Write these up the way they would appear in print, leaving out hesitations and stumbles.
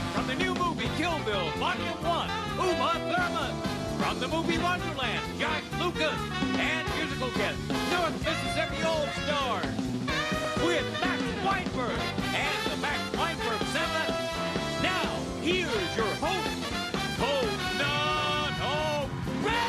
tonight from the new movie Kill Bill Volume 1, Uma Thurman. From the movie Wonderland, Josh Lucas. And musical guest, North Mississippi All-Stars. With Max Weinberg and the Max Weinberg Seven. Now, here's your host, Conan O'Brien!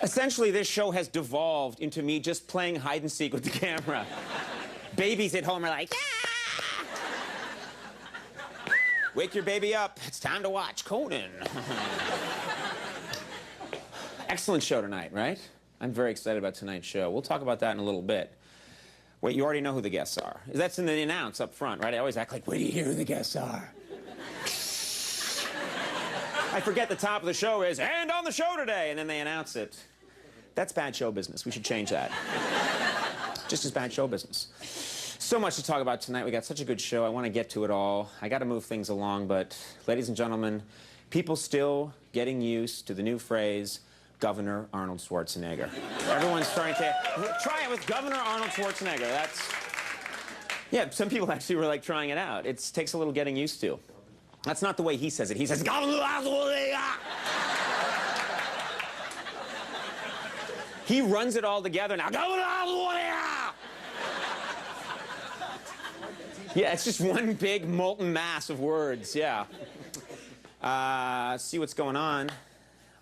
Essentially, this show has devolved into me just playing hide and seek with the camera. Babies at home are like, ah! Wake your baby up. It's time to watch Conan. Excellent show tonight, right? I'm very excited about tonight's show. We'll talk about that in a little bit. Wait, you already know who the guests are. That's in the announce up front, right? I always act like, wait till you hear who the guests are. I forget the top of the show is, and on the show today, and then they announce it. That's bad show business. We should change that. Just as bad show business. So much to talk about tonight. We got such a good show. I want to get to it all. I got to move things along, but ladies and gentlemen, people still getting used to the new phrase, Governor Arnold Schwarzenegger. Everyone's starting to try it with Governor Arnold Schwarzenegger. That's, yeah, some people actually were like trying it out. It takes a little getting used to. That's not the way he says it. He says, Governor Schwarzenegger. He runs it all together now. Governor Schwarzenegger. Yeah, it's just one big molten mass of words, yeah. See what's going on. A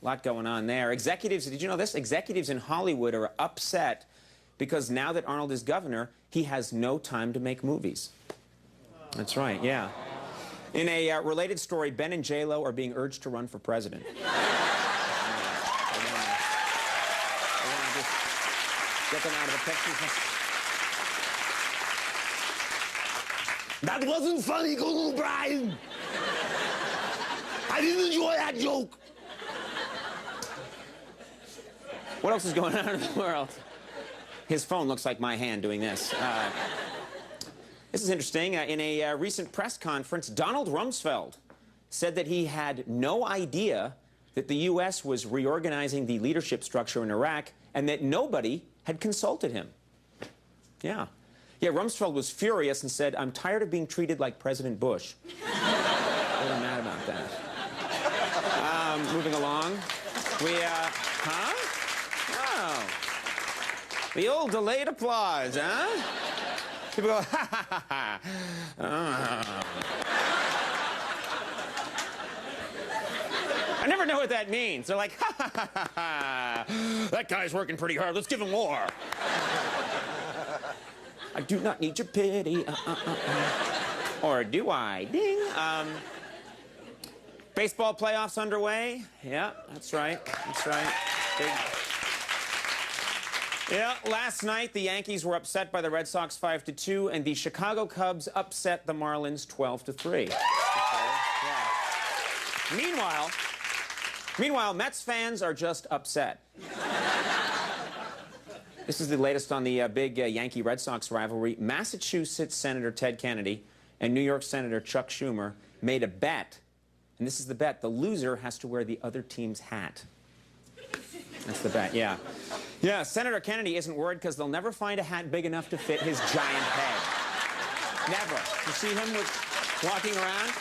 lot going on there. Executives, did you know this? Executives in Hollywood are upset because now that Arnold is governor, he has no time to make movies. That's right, yeah. In a related story, Ben and J-Lo are being urged to run for president. Get them out of the picture. That wasn't funny, Conan O'Brien. I didn't enjoy that joke. What else is going on in the world? His phone looks like my hand doing this. This is interesting. In a recent press conference, Donald Rumsfeld said that he had no idea that the U.S. was reorganizing the leadership structure in Iraq and that nobody had consulted him. Yeah. Yeah, Rumsfeld was furious and said, I'm tired of being treated like President Bush. Really mad about that. Moving along. Huh? Oh. The old delayed applause, huh? People go, ha, ha, ha, ha. Oh. I never know what that means. They're like, ha, ha, ha, ha, ha. That guy's working pretty hard. Let's give him more. I do not need your pity. Or do I? Ding. Baseball playoffs underway. Yeah, that's right. That's right. Big. Yeah, last night the Yankees were upset by the Red Sox 5-2, and the Chicago Cubs upset the Marlins 12-3. Yeah. Meanwhile, Mets fans are just upset. This is the latest on the big Yankee-Red Sox rivalry. Massachusetts Senator Ted Kennedy and New York Senator Chuck Schumer made a bet, and this is the bet: the loser has to wear the other team's hat. That's the bet, yeah. Yeah, Senator Kennedy isn't worried because they'll never find a hat big enough to fit his giant head. Never. You see him walking around?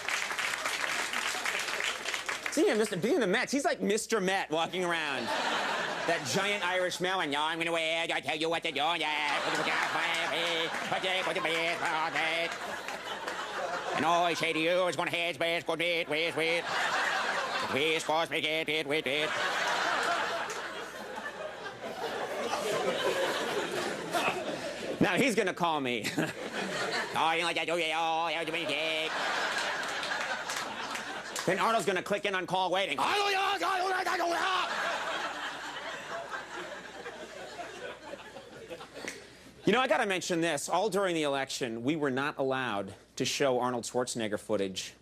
See him, being the Mets, he's like Mr. Met walking around. That giant Irish melon. I'm going to wear, I tell you what to do. And all I say to you is going to head, wait, wait, wait, wait. Please, cause me, get it, wait, wait. Now he's gonna call me. Oh, you like that? Oh, yeah, oh, yeah, then Arnold's gonna click in on call waiting. You know, I gotta mention this. All during the election, we were not allowed to show Arnold Schwarzenegger footage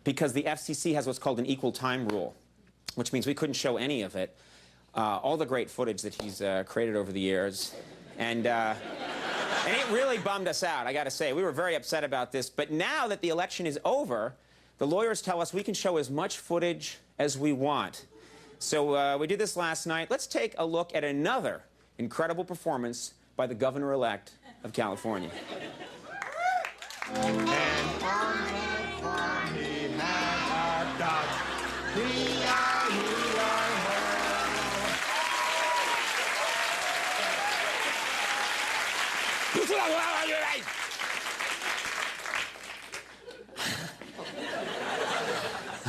because the FCC has what's called an equal time rule, which means we couldn't show any of it. All the great footage that he's created over the years. And it really bummed us out, I gotta say. We were very upset about this. But now that the election is over, the lawyers tell us we can show as much footage as we want. So we did this last night. Let's take a look at another incredible performance by the governor-elect of California. And on the farm he had a dog.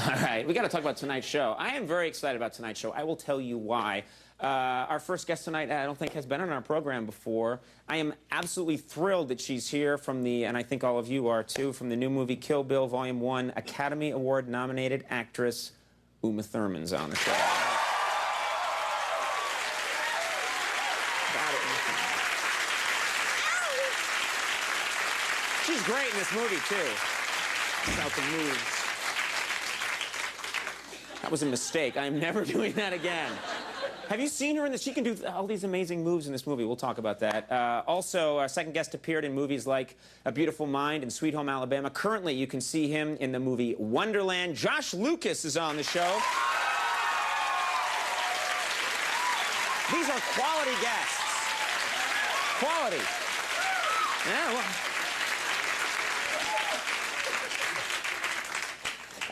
All right, we got to talk about tonight's show. I am very excited about tonight's show. I will tell you why. Our first guest tonight, I don't think, has been on our program before. I am absolutely thrilled that she's here from the, and I think all of you are too, from the new movie Kill Bill Volume 1, Academy Award-nominated actress Uma Thurman's on the show. She's great in this movie, too. About the moves. That was a mistake. I'm never doing that again. Have you seen her in this? She can do all these amazing moves in this movie. We'll talk about that. Also, our second guest appeared in movies like A Beautiful Mind and Sweet Home Alabama. Currently, you can see him in the movie Wonderland. Josh Lucas is on the show. These are quality guests. Quality. Yeah, well.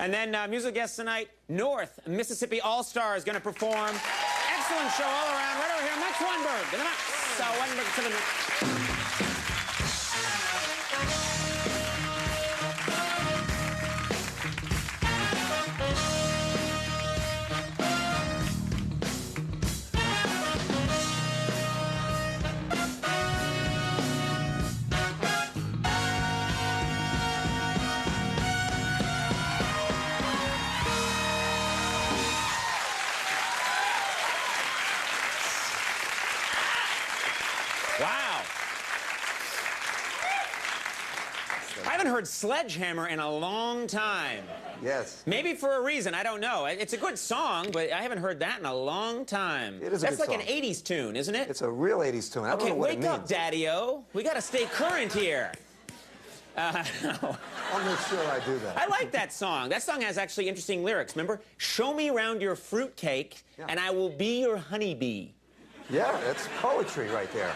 And then musical guest tonight, North Mississippi All-Star is going to perform. Excellent show all around. Right over here, Max Weinberg. Weinberg to the Wow. I haven't heard Sledgehammer in a long time. Yes. Maybe for a reason, I don't know. It's a good song, but I haven't heard that in a long time. It is a That's good like song. an 80s tune, isn't it? It's a real 80s tune. I don't Okay, know what wake it up, means. Daddy-O. We gotta stay current here. No. I'll make sure I do that. I like that song. That song has actually interesting lyrics. Remember? Show me round your fruitcake, Yeah. and I will be your honeybee. Yeah, that's poetry right there.